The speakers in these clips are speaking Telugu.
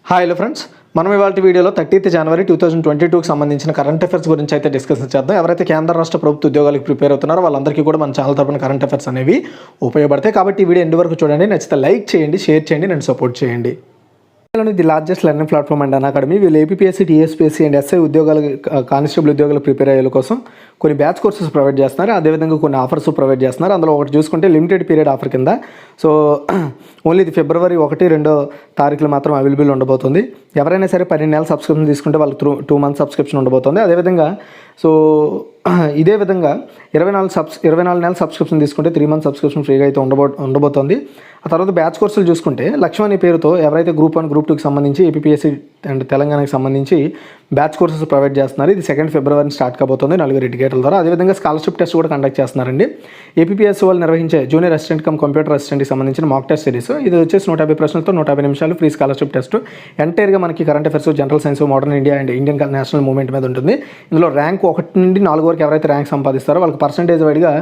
హాయ్ హలో ఫ్రెండ్స్, మనం ఇవాళ వీడియోలో 30th జనవరి 2022కి సంబంధించిన కరెంట్ అఫైర్స్ గురించి అయితే డిస్కస్ చేద్దాం. ఎవరైతే కేంద్ర రాష్ట్ర ప్రభుత్వ ఉద్యోగాలకు ప్రిపేర్ అవుతున్నారో వాళ్ళందరికీ కూడా మన ఛానల్ తరపున కరెంట్ అఫైర్స్ అనేవి ఉపయోగపడతాయి. కాబట్టి ఈ వీడియో ఎండ్ వరకు చూడండి, నచ్చితే లైక్ చేయండి, షేర్ చేయండి, నన్ను సపోర్ట్ చేయండి. The largest learning platform and academy. వీళ్ళు ఏపీఎస్సీ, టీఎస్పీఎస్సీ అండ్ ఎస్ఐ ఉద్యోగాలు, కానిస్టేబుల్ ఉద్యోగాలు ప్రిపేర్ అయ్యే కోసం కొన్ని బ్యాచ్ కోర్సెస్ ప్రొవైడ్ చేస్తున్నారు. అదేవిధంగా కొన్ని ఆఫర్స్ ప్రొవైడ్ చేస్తున్నారు. అందులో ఒకటి చూసుకుంటే లిమిటెడ్ పీరియడ్ ఆఫర్ కింద ఓన్లీ ఇది ఫిబ్రవరి 1-2 తారీఖులు మాత్రం అవైలబుల్ ఉండబోతుంది. ఎవరైనా సరే 12 నెలల సబ్స్క్రిప్షన్ తీసుకుంటే వాళ్ళకి 2 months సబ్స్క్రిప్షన్ ఉండబోతుంది. అదేవిధంగా ఇదే విధంగా 24 నెలల సబ్స్క్రిప్షన్ తీసుకుంటే 3 months సబ్స్క్రిప్షన్ ఫ్రీగా అయితే ఉండబోతుంది. ఆ తర్వాత బ్యాచ్ కోర్సులు చూసుకుంటే లక్ష్యం అనే పేరుతో ఎవరైతే గ్రూప్ 1, గ్రూప్ 2కి సంబంధించి ఏపీఎస్సీ అండ్ తెలంగాణకి సంబంధించి బ్యాచ్ కోర్సెస్ ప్రొవైడ్ చేస్తున్నారు. ఇది 2 ఫిబ్రవరి స్టార్ట్ కాబోతుంది 4 ఎడ్యుకేటర్ల ద్వారా. అదేవిధంగా స్కాలర్షిప్ టెస్ట్ కూడా కండక్ట్ చేస్తున్నారండి. ఏపీఎస్సీ వాళ్ళు నిర్వహించే జూనియర్ అసిస్టెంట్ కమ్ కంప్యూటర్ అసిస్టెంట్కి సంబంధించిన మాక్ టెస్ట్ సిరీస్. ఇది వచ్చేసి 150 ప్రశ్నలతో 150 నిమిషాలు ఫ్రీ స్కాలర్షిప్ టెస్ట్. ఎంటైర్గా మనకి current affairs, general science, modern India and Indian national movement మీద ఉంటుంది. ఇందులో ర్యాంక్ 1 నుండి 4 వరకు ఎవరైతే ర్యాంక్ సంపాదిస్తారో వాళ్ళకి పర్సంటేజ్ వైడ్గా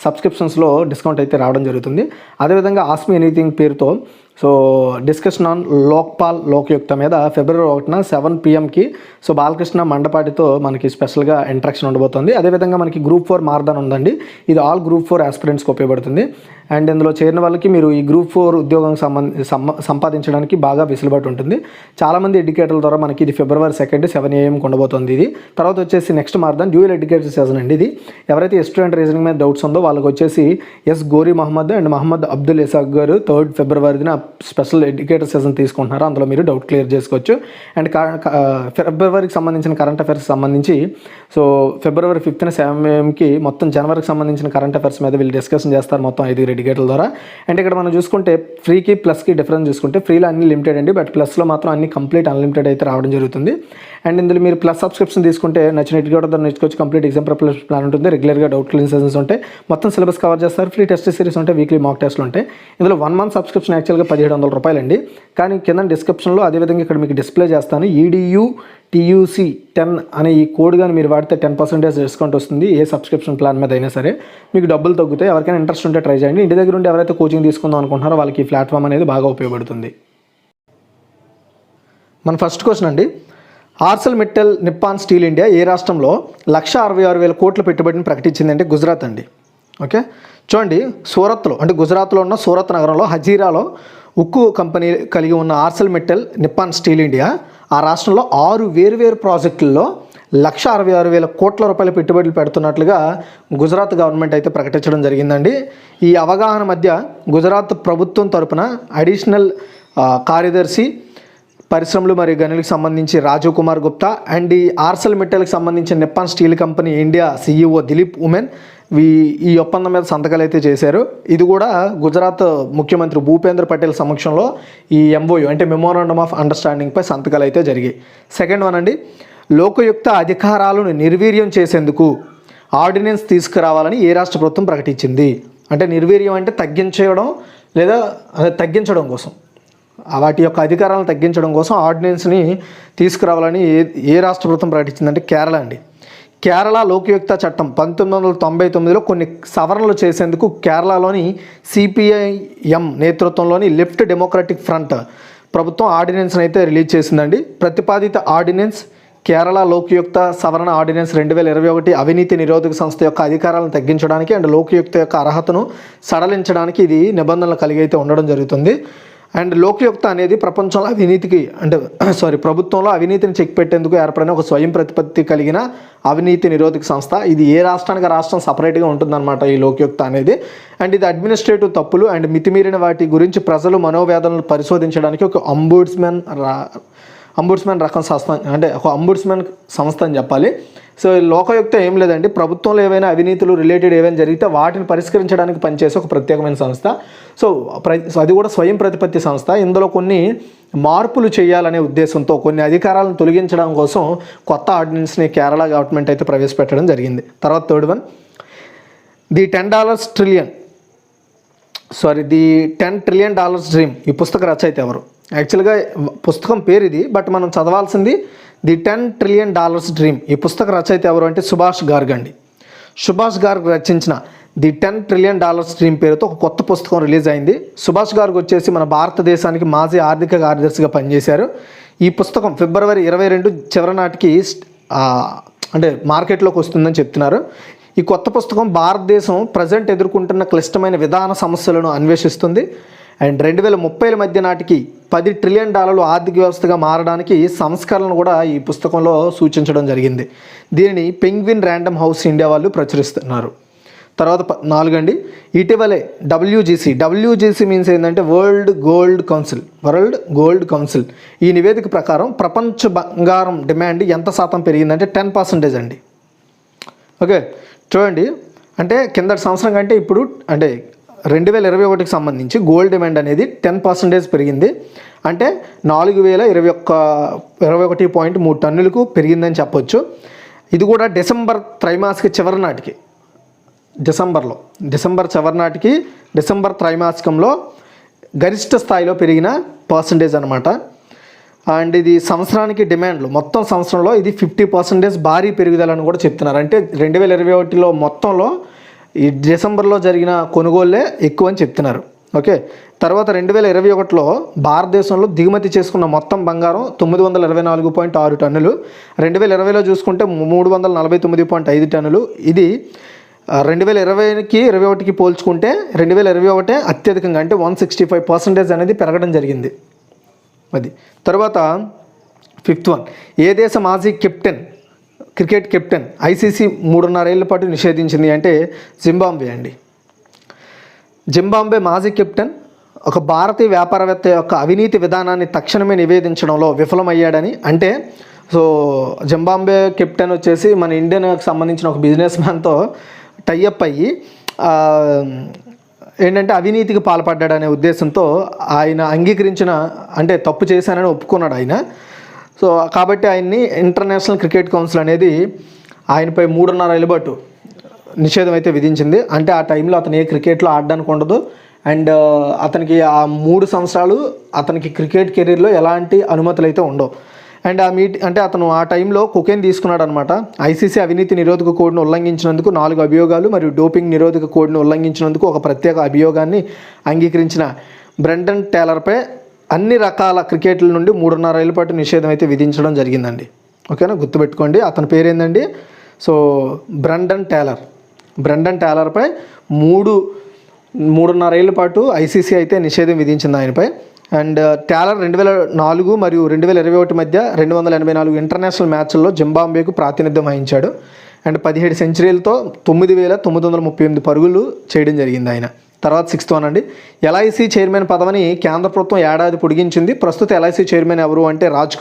సబ్స్క్రిప్షన్స్లో డిస్కౌంట్ అయితే రావడం జరుగుతుంది. అదేవిధంగా ఆస్క్ మీ ఎనీథింగ్ పేరుతో డిస్కషన్ ఆన్ లోక్యుక్త మీద ఫిబ్రవరి 1న 7 PM బాలకృష్ణ మండపాటితో మనకి స్పెషల్గా ఇంట్రాక్షన్ ఉండబోతుంది. అదేవిధంగా మనకి గ్రూప్ 4 మారథాన్ ఉందండి. ఇది ఆల్ గ్రూప్ 4 ఆస్పిరెంట్స్కి ఉపయోగపడుతుంది. అండ్ ఇందులో చేరిన వాళ్ళకి మీరు ఈ గ్రూప్ 4 ఉద్యోగం సంపాదించడానికి బాగా వెసులుబాటు ఉంటుంది. చాలామంది ఎడ్యుకేటర్ల ద్వారా మనకి ఇది ఫిబ్రవరి 2 7 AM ఉండబోతుంది. ఇది తర్వాత వచ్చేసి next marathon dual educator session అండి. ఇది ఎవరైతే స్టూడెంట్ రీజనింగ్ మీద డౌట్స్ ఉందో వాళ్ళకి వచ్చేసి ఎస్ గోరీ మహమ్మద్ అండ్ మహమ్మద్ అబ్దుల్ ఇసాక్ గారు 3rd ఫిబ్రవరిన స్పెషల్ ఎడ్యుకేటర్ సెషన్ తీసుకుంటున్నారు. అందులో మీరు డౌట్ క్లియర్ చేసుకోవచ్చు. అండ్ ఫిబ్రవరికి సంబంధించిన కరెంట్ అఫైర్స్ సంబంధించి ఫిబ్రవరి 5th 7 AM మొత్తం జనవరికి సంబంధించిన కరెంట్ అఫైర్స్ మీద వీళ్ళు డిస్కషన్ చేస్తారు మొత్తం 5 ఎడ్యుకేటర్ల ద్వారా. అండ్ ఇక్కడ మనం చూసుకుంటే ఫ్రీకి ప్లస్కి డిఫరెన్స్ చూసుకుంటే ఫ్రీలో అన్ని లిమిటెడ్ అండి, బట్ ప్లస్లో మాత్రం అన్ని కంప్లీట్ అన్లిమిటెడ్ అయితే రావడం జరుగుతుంది. అండ్ ఇందులో మీరు ప్లస్ సబ్స్క్రిప్షన్ తీసుకుంటే నచ్చిన ఎడ్యుకేటర్ ద్వారా నేర్చుకోవచ్చు. కంప్లీట్ ఎగ్జామ్ ప్రిపరేషన్ ప్లాన్ ఉంటుంది. రెగ్యులర్గా డౌట్ క్లియర్ సెషన్స్ ఉంటాయి. మొత్తం సిలబస్ కవర్ చేస్తారు. ఫ్రీ టెస్ట్ సిరీస్ ఉంటాయి. వీక్లీ మాక్ టెస్ట్లు ఉంటాయి. ఇందులో 1 month సబ్స్క్రిప్షన్ యాక్చువల్గా 1700 రూపాయలు అండి. కానీ కింద డిస్క్రిప్షన్లో అదేవిధంగా ఇక్కడ మీకు డిస్ప్లే చేస్తాను. EDUTUC10 అనే ఈ కోడ్ కానీ మీరు వాడితే 10% డిస్కౌంట్ వస్తుంది. ఏ సబ్స్క్రిప్షన్ ప్లాన్ మీద అయినా సరే మీకు డబ్బులు తగ్గుతాయి. ఎవరికైనా ఇంట్రెస్ట్ ఉంటే ట్రై చేయండి. ఇంటి దగ్గర ఉండి ఎవరైతే కోచింగ్ తీసుకుందాం అనుకుంటున్నారో వాళ్ళకి ఈ ప్లాట్ఫామ్ అనేది బాగా ఉపయోగపడుతుంది. మన ఫస్ట్ క్వశ్చన్ అండి, ఆర్సెల్మిట్టల్ నిప్పాన్ స్టీల్ ఇండియా ఏ రాష్ట్రంలో 1,66,000 కోట్ల పెట్టుబడిని ప్రకటించిందంటే గుజరాత్ అండి. ఓకే, చూడండి, సూరత్లో అంటే గుజరాత్లో ఉన్న సూరత్ నగరంలో హజీరాలో ఉక్కు కంపెనీ కలిగి ఉన్న ఆర్సెల్మిట్టల్ నిప్పాన్ స్టీల్ ఇండియా ఆ రాష్ట్రంలో 6 వేరువేరు ప్రాజెక్టుల్లో 1,66,000 కోట్ల రూపాయల పెట్టుబడులు పెడుతున్నట్లుగా గుజరాత్ గవర్నమెంట్ అయితే ప్రకటించడం జరిగిందండి. ఈ అవగాహన మధ్య గుజరాత్ ప్రభుత్వం తరపున అడిషనల్ కార్యదర్శి పరిశ్రమలు మరియు గనులకు సంబంధించి రాజీవ్ కుమార్ గుప్తా అండ్ ఈ ఆర్సెల్మిట్టల్కి సంబంధించిన Nippon steel company India CEO Dilip women ఈ ఒప్పందం మీద సంతకాలు అయితే చేశారు. ఇది కూడా గుజరాత్ ముఖ్యమంత్రి భూపేంద్ర పటేల్ సమక్షంలో ఈ MOU అంటే మెమోరాండమ్ ఆఫ్ అండర్స్టాండింగ్పై సంతకాలు అయితే జరిగాయి. సెకండ్ వన్ అండి, లోకయుక్త అధికారాలను నిర్వీర్యం చేసేందుకు ఆర్డినెన్స్ తీసుకురావాలని ఏ రాష్ట్ర ప్రభుత్వం ప్రకటించింది. అంటే నిర్వీర్యం అంటే తగ్గించడం లేదా తగ్గించడం కోసం, వాటి యొక్క అధికారాలను తగ్గించడం కోసం ఆర్డినెన్స్ని తీసుకురావాలని ఏ రాష్ట్ర ప్రభుత్వం ప్రకటించిందంటే కేరళ అండి. కేరళ లోకయుక్త చట్టం 1999లో కొన్ని సవరణలు చేసేందుకు కేరళలోని CPIM నేతృత్వంలోని లెఫ్ట్ డెమోక్రటిక్ ఫ్రంట్ ప్రభుత్వం ఆర్డినెన్స్ని అయితే రిలీజ్ చేసిందండి. ప్రతిపాదిత ఆర్డినెన్స్ కేరళ లోకయుక్త సవరణ ఆర్డినెన్స్ 2021 అవినీతి నిరోధక సంస్థ యొక్క అధికారాలను తగ్గించడానికి అండ్ లోకయుక్త యొక్క అర్హతను సడలించడానికి ఇది నిబంధనలు కలిగి అయితే ఉండడం జరుగుతుంది. అండ్ లోకయుక్త అనేది ప్రపంచంలో ప్రభుత్వంలో అవినీతిని చెక్ పెట్టేందుకు ఏర్పడిన ఒక స్వయం ప్రతిపత్తి కలిగిన అవినీతి నిరోధక సంస్థ. ఇది ఏ రాష్ట్రానికి రాష్ట్రం సపరేట్గా ఉంటుందన్నమాట ఈ లోకయుక్త అనేది. అండ్ ఇది అడ్మినిస్ట్రేటివ్ తప్పులు అండ్ మితిమీరిన వాటి గురించి ప్రజలు మనోవేదనలు పరిశోధించడానికి ఒక అంబుడ్స్మెన్ రకం సంస్థ, అంటే ఒక అంబుడ్స్మెన్ సంస్థ అని చెప్పాలి. లోకయుక్త ఏం లేదండి, ప్రభుత్వంలో ఏవైనా అవినీతులు రిలేటెడ్ ఏవైనా జరిగితే వాటిని పరిష్కరించడానికి పనిచేసే ఒక ప్రత్యేకమైన సంస్థ. అది కూడా స్వయం ప్రతిపత్తి సంస్థ. ఇందులో కొన్ని మార్పులు చేయాలనే ఉద్దేశంతో కొన్ని అధికారాలను తొలగించడం కోసం కొత్త ఆర్డినెన్స్ని కేరళ గవర్నమెంట్ అయితే ప్రవేశపెట్టడం జరిగింది. తర్వాత third one, the $10 trillion dream. ఈ పుస్తక రచయిత ఎవరు? యాక్చువల్గా పుస్తకం పేరు ఇది, బట్ మనం చదవాల్సింది ది $10 trillion డ్రీమ్. ఈ పుస్తక రచయిత ఎవరు అంటే సుభాష్ గార్గ్ అండి. సుభాష్ గార్గ్ రచించిన ది $10 trillion డ్రీమ్ పేరుతో ఒక కొత్త పుస్తకం రిలీజ్ అయింది. సుభాష్ గార్గ్ వచ్చేసి మన భారతదేశానికి మాజీ ఆర్థిక కార్యదర్శిగా పనిచేశారు. ఈ పుస్తకం ఫిబ్రవరి 22 చివరి నాటికి అంటే మార్కెట్లోకి వస్తుందని చెప్తున్నారు. ఈ కొత్త పుస్తకం భారతదేశం ప్రజెంట్ ఎదుర్కొంటున్న క్లిష్టమైన విధాన సమస్యలను అన్వేషిస్తుంది. అండ్ 2030 మధ్య నాటికి $10 ట్రిలియన్ ఆర్థిక వ్యవస్థగా మారడానికి సంస్కరణలు కూడా ఈ పుస్తకంలో సూచించడం జరిగింది. దీనిని పెంగ్విన్ ర్యాండమ్ హౌస్ ఇండియా వాళ్ళు ప్రచురిస్తున్నారు. తర్వాత 4 అండి, ఇటీవలే WGC మీన్స్ ఏంటంటే వరల్డ్ గోల్డ్ కౌన్సిల్ ఈ నివేదిక ప్రకారం ప్రపంచ బంగారం డిమాండ్ ఎంత శాతం పెరిగిందంటే 10% అండి. ఓకే చూడండి, అంటే కిందటి సంవత్సరం కంటే ఇప్పుడు అంటే 2021కి సంబంధించి గోల్డ్ డిమాండ్ అనేది 10% పెరిగింది. అంటే 4021.3 టన్నులకు పెరిగిందని చెప్పొచ్చు. ఇది కూడా డిసెంబర్ త్రైమాసిక చివరి నాటికి డిసెంబర్ త్రైమాసికంలో గరిష్ట స్థాయిలో పెరిగిన పర్సంటేజ్ అనమాట. అండ్ ఇది సంవత్సరానికి డిమాండ్లు మొత్తం సంవత్సరంలో ఇది 50% భారీ పెరుగుదలని కూడా చెప్తున్నారు. అంటే 2021లో మొత్తంలో ఈ డిసెంబర్లో జరిగిన కొనుగోళ్ళే ఎక్కువ అని చెప్తున్నారు. ఓకే, తర్వాత 2021లో భారతదేశంలో దిగుమతి చేసుకున్న మొత్తం బంగారం 924.6 టన్నులు. 2020లో చూసుకుంటే 349.5 టన్నులు. ఇది 2020కి 21కి పోల్చుకుంటే 2021 అత్యధికంగా అంటే 165% అనేది పెరగడం జరిగింది. అది తర్వాత 5th వన్, ఏ దేశ మాజీ క్రికెట్ కెప్టెన్ ICC 3.5 ఏళ్ల పాటు నిషేధించింది అంటే జింబాబ్వే అండి. జింబాబ్వే మాజీ కెప్టెన్ ఒక భారతీయ వ్యాపారవేత్త యొక్క అవినీతి విధానాన్ని తక్షణమే నివేదించడంలో విఫలమయ్యాడని. అంటే సో జింబాబ్వే కెప్టెన్ వచ్చేసి మన ఇండియన్కి సంబంధించిన ఒక బిజినెస్ మ్యాన్తో టైఅప్ అయ్యి ఏంటంటే అవినీతికి పాల్పడ్డాడనే ఉద్దేశంతో ఆయన అంగీకరించిన అంటే తప్పు చేశానని ఒప్పుకున్నాడు ఆయన. సో కాబట్టి ఆయన్ని ఇంటర్నేషనల్ క్రికెట్ కౌన్సిల్ అనేది ఆయనపై 3.5 ఏళ్ల పాటు నిషేధం అయితే విధించింది. అంటే ఆ టైంలో అతను ఏ క్రికెట్లో ఆడడానికి ఉండదు. అండ్ అతనికి ఆ 3 సంవత్సరాలు అతనికి క్రికెట్ కెరీర్లో ఎలాంటి అనుమతులు అయితే ఉండవు. అండ్ అంటే అతను ఆ టైంలో కొకేన్ తీసుకున్నాడు అనమాట. ICC అవినీతి నిరోధక కోడ్ను ఉల్లంఘించినందుకు 4 అభియోగాలు మరియు డోపింగ్ నిరోధక కోడ్ను ఉల్లంఘించినందుకు ఒక ప్రత్యేక అభియోగాన్ని అంగీకరించిన బ్రెండన్ టేలర్పై అన్ని రకాల క్రికెట్ల నుండి 3.5 ఏళ్ల పాటు నిషేధం అయితే విధించడం జరిగిందండి. ఓకేనా, గుర్తుపెట్టుకోండి అతని పేరేందండి. సో బ్రెండన్ టేలర్పై 3.5 ఏళ్ల పాటు ICC అయితే నిషేధం విధించింది ఆయనపై. అండ్ టేలర్ 2004 మరియు 2021 మధ్య 284 ఇంటర్నేషనల్ మ్యాచ్ల్లో జింబాబ్వేకు ప్రాతినిధ్యం వహించాడు. అండ్ 17 సెంచరీలతో 9,938 పరుగులు చేయడం జరిగింది ఆయన. తర్వాత 6th వన్ అండి, LIC చైర్మన్ పదవిని కేంద్ర ప్రభుత్వం ఏడాది పొడిగించింది. ప్రస్తుత LIC చైర్మన్ ఎవరు అంటే రాజ్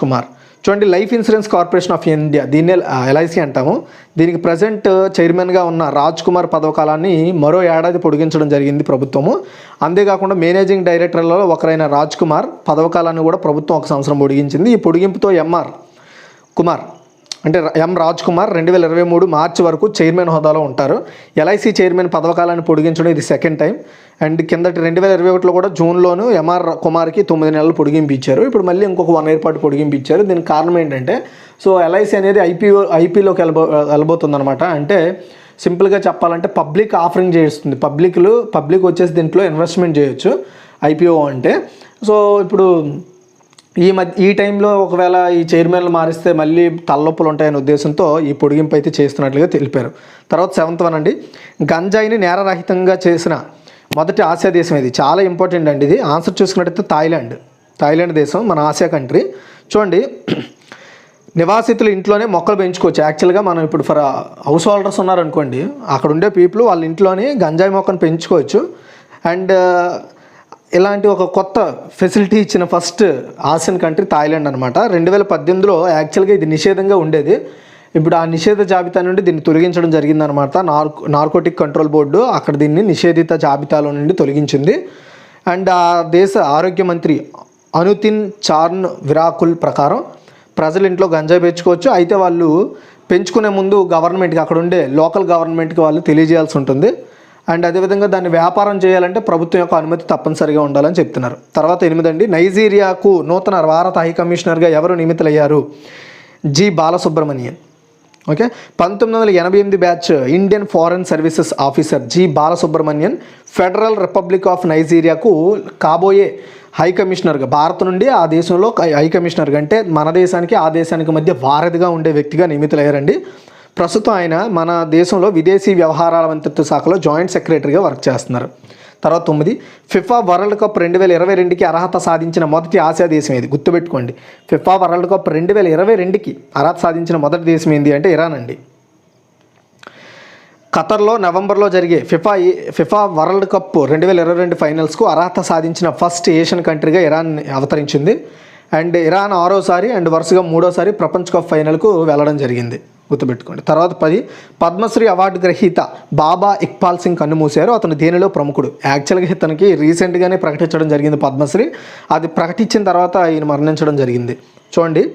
కుమార్. చూడండి, life insurance corporation of India, దీన్నే LIC అంటాము. దీనికి ప్రజెంట్ చైర్మన్గా ఉన్న రాజ్ కుమార్ పదవ కాలాన్ని మరో ఏడాది పొడిగించడం జరిగింది ప్రభుత్వము. అంతేకాకుండా మేనేజింగ్ డైరెక్టర్లలో ఒకరైన రాజ్ కుమార్ పదవ కాలాన్ని కూడా ప్రభుత్వం 1 సంవత్సరం పొడిగించింది. ఈ పొడిగింపుతో ఎం రాజ్ కుమార్ 2023 మార్చి వరకు చైర్మన్ హోదాలో ఉంటారు. LIC చైర్మన్ పదవకాలాన్ని పొడిగించడం ఇది 2nd టైం. అండ్ కిందటి 2021లో కూడా జూన్లోను MR కుమార్కి 9 నెలలు పొడిగింపు ఇచ్చారు. ఇప్పుడు మళ్ళీ ఇంకొక 1 year పాటు పొడిగింపు ఇచ్చారు. దీనికి కారణం ఏంటంటే సో LIC అనేది ఐపీలోకి వెళ్ళబోతుందన్నమాట. అంటే సింపుల్గా చెప్పాలంటే పబ్లిక్ ఆఫరింగ్ చేస్తుంది. పబ్లిక్ వచ్చేసి దీంట్లో ఇన్వెస్ట్మెంట్ చేయొచ్చు IPO అంటే. సో ఇప్పుడు ఈ టైంలో ఒకవేళ ఈ చైర్మన్లు మారిస్తే మళ్ళీ తలనొప్పులు ఉంటాయనే ఉద్దేశంతో ఈ పొడిగింపు అయితే చేస్తున్నట్లుగా తెలిపారు. తర్వాత 7th వన్ అండి, గంజాయిని నేరరహితంగా చేసిన మొదటి ఆసియా దేశం ఇది. చాలా ఇంపార్టెంట్ అండి ఇది. ఆన్సర్ చూసుకున్నట్టయితే థాయిలాండ్ దేశం మన ఆసియా కంట్రీ. చూడండి, నివాసితులు ఇంట్లోనే మొక్కలు పెంచుకోవచ్చు. యాక్చువల్గా మనం ఇప్పుడు ఫర్ హౌస్ హోల్డర్స్ ఉన్నారనుకోండి, అక్కడ ఉండే పీపుల్ వాళ్ళ ఇంట్లోనే గంజాయి మొక్కను పెంచుకోవచ్చు. అండ్ ఇలాంటి ఒక కొత్త ఫెసిలిటీ ఇచ్చిన ఫస్ట్ ఆసియన్ కంట్రీ థాయిలాండ్ అనమాట. 2018లో యాక్చువల్గా ఇది నిషేధంగా ఉండేది. ఇప్పుడు ఆ నిషేధ జాబితా నుండి దీన్ని తొలగించడం జరిగిందనమాట. నార్కోటిక్ కంట్రోల్ బోర్డు అక్కడ దీన్ని నిషేధిత జాబితాలో నుండి తొలగించింది. అండ్ ఆ దేశ ఆరోగ్య మంత్రి అనుతిన్ చార్న్ విరాకుల్ ప్రకారం ప్రజలు ఇంట్లో గంజాయి పెంచుకోవచ్చు. అయితే వాళ్ళు పెంచుకునే ముందు గవర్నమెంట్కి, అక్కడ ఉండే లోకల్ గవర్నమెంట్కి వాళ్ళు తెలియజేయాల్సి ఉంటుంది. అండ్ అదేవిధంగా దాన్ని వ్యాపారం చేయాలంటే ప్రభుత్వం యొక్క అనుమతి తప్పనిసరిగా ఉండాలని చెప్తున్నారు. తర్వాత 8 అండి, నైజీరియాకు నూతన భారత హై కమిషనర్గా ఎవరు నియమితులయ్యారు? G Balasubramanian. Okay, 1988 batch Indian foreign services officer G Balasubramanian federal republic of నైజీరియాకు కాబోయే హై కమిషనర్గా, భారత్ నుండి ఆ దేశంలో హై కమిషనర్గా, అంటే మన దేశానికి ఆ దేశానికి మధ్య వారధిగా ఉండే వ్యక్తిగా నియమితులయ్యారండి. ప్రస్తుతం ఆయన మన దేశంలో విదేశీ వ్యవహారాల మంత్రిత్వ శాఖలో జాయింట్ సెక్రటరీగా వర్క్ చేస్తున్నారు. తర్వాత 9, ఫిఫా వరల్డ్ కప్ 2022కి అర్హత సాధించిన మొదటి ఆసియా దేశం ఏది? గుర్తుపెట్టుకోండి, ఫిఫా వరల్డ్ కప్ 2022కి అర్హత సాధించిన మొదటి దేశం ఏంటి అంటే ఇరాన్ అండి. ఖతర్లో నవంబర్లో జరిగే ఫిఫా వరల్డ్ కప్ 2022 ఫైనల్స్కు అర్హత సాధించిన ఫస్ట్ ఏషియన్ కంట్రీగా ఇరాన్ అవతరించింది. అండ్ ఇరాన్ 6వసారి అండ్ వరుసగా 3వసారి ప్రపంచ కప్ ఫైనల్కు వెళ్ళడం జరిగింది, గుర్తుపెట్టుకోండి. తర్వాత 10, పద్మశ్రీ అవార్డు గ్రహీత బాబా ఇక్బాల్ సింగ్ కన్నుమూశారు. అతను దేనిలో ప్రముఖుడు? యాక్చువల్గా ఇతనికి రీసెంట్గానే ప్రకటించడం జరిగింది పద్మశ్రీ. అది ప్రకటించిన తర్వాత ఆయన మరణించడం జరిగింది. చూడండి,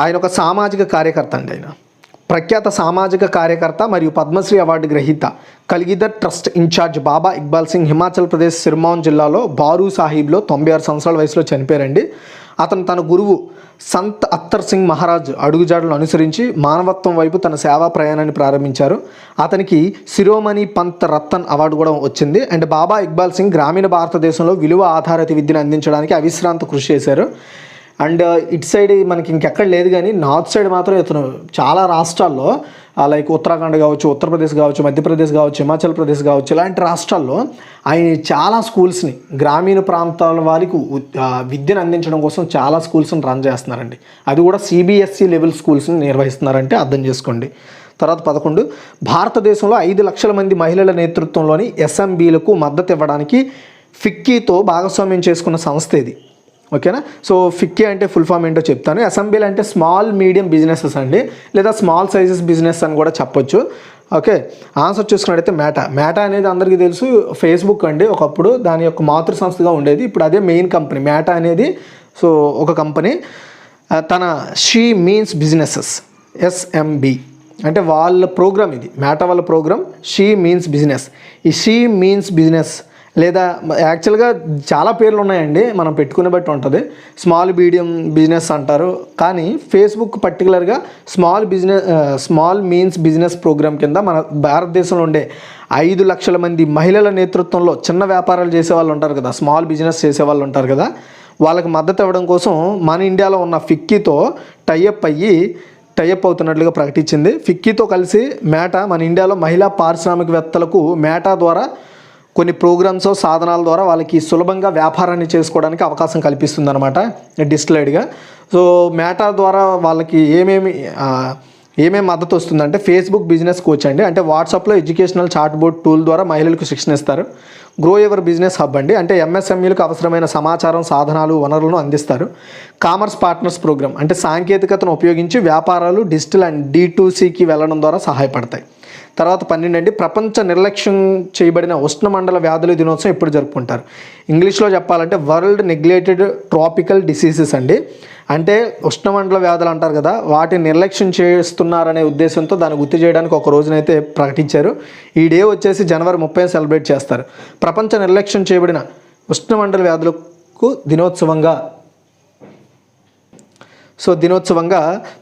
ఆయన ఒక సామాజిక కార్యకర్త అండి. ఆయన ప్రఖ్యాత సామాజిక కార్యకర్త మరియు పద్మశ్రీ అవార్డు గ్రహీత. కల్గిదర్ ట్రస్ట్ ఇన్ఛార్జ్ బాబా ఇక్బాల్ సింగ్ హిమాచల్ ప్రదేశ్ సిర్మౌన్ జిల్లాలో బారూ సాహిబ్లో 96 సంవత్సరాల వయసులో చనిపోయారండి. అతను తన గురువు సంత్ అత్తర్ సింగ్ మహారాజ్ అడుగుజాడలను అనుసరించి మానవత్వం వైపు తన సేవా ప్రయాణాన్ని ప్రారంభించారు. అతనికి శిరోమణి పంత్ రతన్ అవార్డు కూడా వచ్చింది. అండ్ బాబా ఇక్బాల్ సింగ్ గ్రామీణ భారతదేశంలో విలువ ఆధారిత విద్యను అందించడానికి అవిశ్రాంత కృషి చేశారు. అండ్ ఇటు సైడ్ మనకి ఇంకెక్కడ లేదు, కానీ నార్త్ సైడ్ మాత్రం ఇతను చాలా రాష్ట్రాల్లో లైక్ ఉత్తరాఖండ్ కావచ్చు, ఉత్తరప్రదేశ్ కావచ్చు, మధ్యప్రదేశ్ కావచ్చు, హిమాచల్ ప్రదేశ్ కావచ్చు, ఇలాంటి రాష్ట్రాల్లో ఆయన చాలా స్కూల్స్ని, గ్రామీణ ప్రాంతాల వారికి విద్యను అందించడం కోసం చాలా స్కూల్స్ని రన్ చేస్తున్నారండి. అది కూడా CBSE లెవెల్ స్కూల్స్ని నిర్వహిస్తున్నారంటే అర్థం చేసుకోండి. తర్వాత 11, భారతదేశంలో 5 లక్షల మంది మహిళల నేతృత్వంలోని SMBలకు మద్దతు ఇవ్వడానికి ఫిక్కీతో భాగస్వామ్యం చేసుకున్న సంస్థ ఇది. ఓకేనా? సో ఫిక్కీ అంటే ఫుల్ ఫామ్ ఏంటో చెప్తాను. SMBలు అంటే స్మాల్ మీడియం బిజినెసెస్ అండి, లేదా స్మాల్ సైజెస్ బిజినెస్ అని కూడా చెప్పొచ్చు. ఓకే, ఆన్సర్ చూసుకున్నట్టయితే మేటా అనేది అందరికీ తెలుసు, ఫేస్బుక్ అండి. ఒకప్పుడు దాని యొక్క మాతృ సంస్థగా ఉండేది, ఇప్పుడు అదే మెయిన్ కంపెనీ మేటా అనేది. సో ఒక కంపెనీ తన షీ మీన్స్ బిజినెసెస్ SMB అంటే వాళ్ళ ప్రోగ్రామ్, ఇది మేటా వాళ్ళ ప్రోగ్రామ్ షీ మీన్స్ బిజినెస్. ఈ షీ మీన్స్ బిజినెస్ లేదా యాక్చువల్గా చాలా పేర్లు ఉన్నాయండి, మనం పెట్టుకునే బట్టి ఉంటుంది. స్మాల్ మీడియం బిజినెస్ అంటారు, కానీ ఫేస్బుక్ పర్టికులర్గా స్మాల్ మీన్స్ బిజినెస్ ప్రోగ్రామ్ కింద మన భారతదేశంలో ఉండే 5 లక్షల మంది మహిళల నేతృత్వంలో చిన్న వ్యాపారాలు చేసే వాళ్ళు ఉంటారు కదా, స్మాల్ బిజినెస్ చేసే వాళ్ళు ఉంటారు కదా, వాళ్ళకి మద్దతు ఇవ్వడం కోసం మన ఇండియాలో ఉన్న ఫిక్కీతో టైఅప్ అవుతున్నట్లుగా ప్రకటించింది. ఫిక్కీతో కలిసి మేటా మన ఇండియాలో మహిళా పారిశ్రామికవేత్తలకు మేటా ద్వారా కొన్ని ప్రోగ్రామ్స్, సాధనాల ద్వారా వాళ్ళకి సులభంగా వ్యాపారాన్ని చేసుకోవడానికి అవకాశం కల్పిస్తుంది అనమాట డిస్ప్లేడ్గా. సో మేటా ద్వారా వాళ్ళకి ఏమేమి మద్దతు వస్తుందంటే ఫేస్బుక్ బిజినెస్ కోచ్ అండి, అంటే వాట్సాప్లో ఎడ్యుకేషనల్ చాట్ బోర్డ్ టూల్ ద్వారా మహిళలకు శిక్షణ ఇస్తారు. గ్రో ఎవర్ బిజినెస్ హబ్ అండి, అంటే MSMEలకు అవసరమైన సమాచారం, సాధనాలు, వనరులను అందిస్తారు. కామర్స్ పార్ట్నర్స్ ప్రోగ్రామ్ అంటే సాంకేతికతను ఉపయోగించి వ్యాపారాలు డిజిటల్ అండ్ D2Cకి వెళ్ళడం ద్వారా సహాయపడతాయి. తర్వాత 12 అండి, ప్రపంచ నిర్లక్ష్యం చేయబడిన ఉష్ణమండల వ్యాధుల దినోత్సవం ఎప్పుడు జరుపుకుంటారు? ఇంగ్లీష్లో చెప్పాలంటే వరల్డ్ నెగ్లెక్టెడ్ ట్రాపికల్ డిసీజెస్ అండి. అంటే ఉష్ణమండల వ్యాధులు అంటారు కదా, వాటిని నిర్లక్ష్యం చేస్తున్నారనే ఉద్దేశంతో దాన్ని గుర్తు చేయడానికి ఒక రోజునైతే ప్రకటించారు. ఈ డే వచ్చేసి జనవరి 30 సెలబ్రేట్ చేస్తారు. ప్రపంచ నిర్లక్ష్యం చేయబడిన ఉష్ణమండల వ్యాధులకు దినోత్సవంగా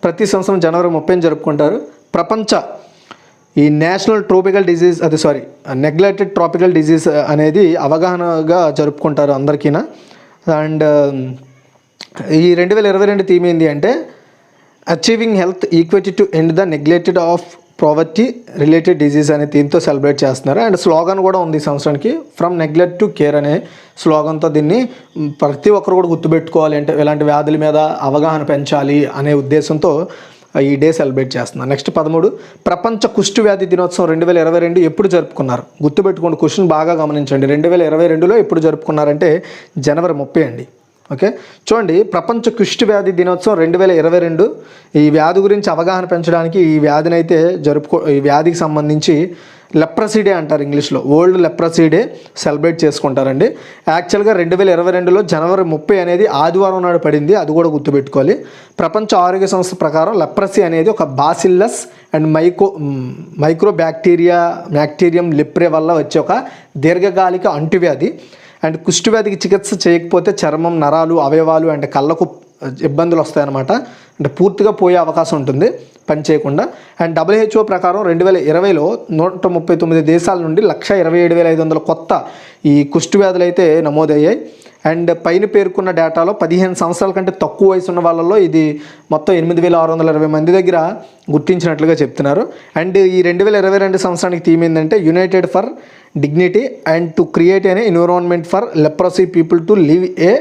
ప్రతి సంవత్సరం జనవరి 30 జరుపుకుంటారు. ఈ national tropical disease neglected tropical disease అనేది అవగాహనగా జరుపుకుంటారు అందరికీనా. అండ్ ఈ 2022 థీమ్ ఏంటి అంటే achieving health equity to end the neglected of poverty related disease అనే థీమ్తో సెలబ్రేట్ చేస్తున్నారు. అండ్ స్లోగన్ కూడా ఉంది ఈ సంవత్సరానికి, ఫ్రమ్ నెగ్లెక్ట్ టు కేర్ అనే స్లోగన్తో దీన్ని ప్రతి ఒక్కరు కూడా గుర్తుపెట్టుకోవాలి, అంటే ఇలాంటి వ్యాధుల మీద అవగాహన పెంచాలి అనే ఉద్దేశంతో ఈ డే సెలబ్రేట్ చేస్తున్నారు. నెక్స్ట్ 13, ప్రపంచ కుష్టు వ్యాధి దినోత్సవం 2022 ఎప్పుడు జరుపుకున్నారు? గుర్తుపెట్టుకోండి, క్వశ్చన్ బాగా గమనించండి. 2022లో ఎప్పుడు జరుపుకున్నారంటే జనవరి 30 అండి. ఓకే, చూడండి, ప్రపంచ కుష్టు వ్యాధి దినోత్సవం 2022 ఈ వ్యాధి గురించి అవగాహన పెంచడానికి ఈ వ్యాధికి సంబంధించి లెప్రసీ డే అంటారు ఇంగ్లీష్లో, వరల్డ్ లెప్రసీ డే సెలబ్రేట్ చేసుకుంటారండి. యాక్చువల్గా 2022లో జనవరి 30 అనేది ఆదివారం నాడు పడింది, అది కూడా గుర్తుపెట్టుకోవాలి. ప్రపంచ ఆరోగ్య సంస్థ ప్రకారం లెప్రసీ అనేది ఒక బాసిల్లస్ అండ్ మైక్రో బ్యాక్టీరియం లిప్రే వల్ల వచ్చే ఒక దీర్ఘకాలిక అంటువ్యాధి. అండ్ కుష్ఠవ్యాధికి చికిత్స చేయకపోతే చర్మం, నరాలు, అవయవాలు అండ్ కళ్ళకు ఇబ్బందులు వస్తాయన్నమాట, అంటే పూర్తిగా పోయే అవకాశం ఉంటుంది పని చేయకుండా. అండ్ WHO ప్రకారం 2020లో 139 దేశాల నుండి 127,500 కొత్త ఈ కుష్ఠవ్యాధులు అయితే నమోదయ్యాయి. అండ్ పైన పేర్కొన్న డేటాలో 15 సంవత్సరాల కంటే తక్కువ వయసు ఉన్న వాళ్ళలో ఇది మొత్తం 8,620 మంది దగ్గర గుర్తించినట్లుగా చెప్తున్నారు. అండ్ ఈ 2022 సంవత్సరానికి థీమ్ ఏంటంటే united for dignity and to create అనే environment for leprosy people to live a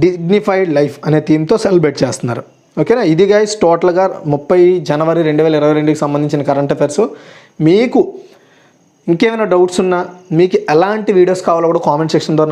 dignified life అనే థీమ్తో సెలబ్రేట్ చేస్తున్నారు. ఓకేనా, ఇది గైస్ టోటల్గా 30 జనవరి 2022కి సంబంధించిన కరెంట్ అఫైర్స్. మీకు ఇంకేమైనా డౌట్స్ ఉన్నా, మీకు ఎలాంటి వీడియోస్ కావాలో కూడా కామెంట్ సెక్షన్ ద్వారా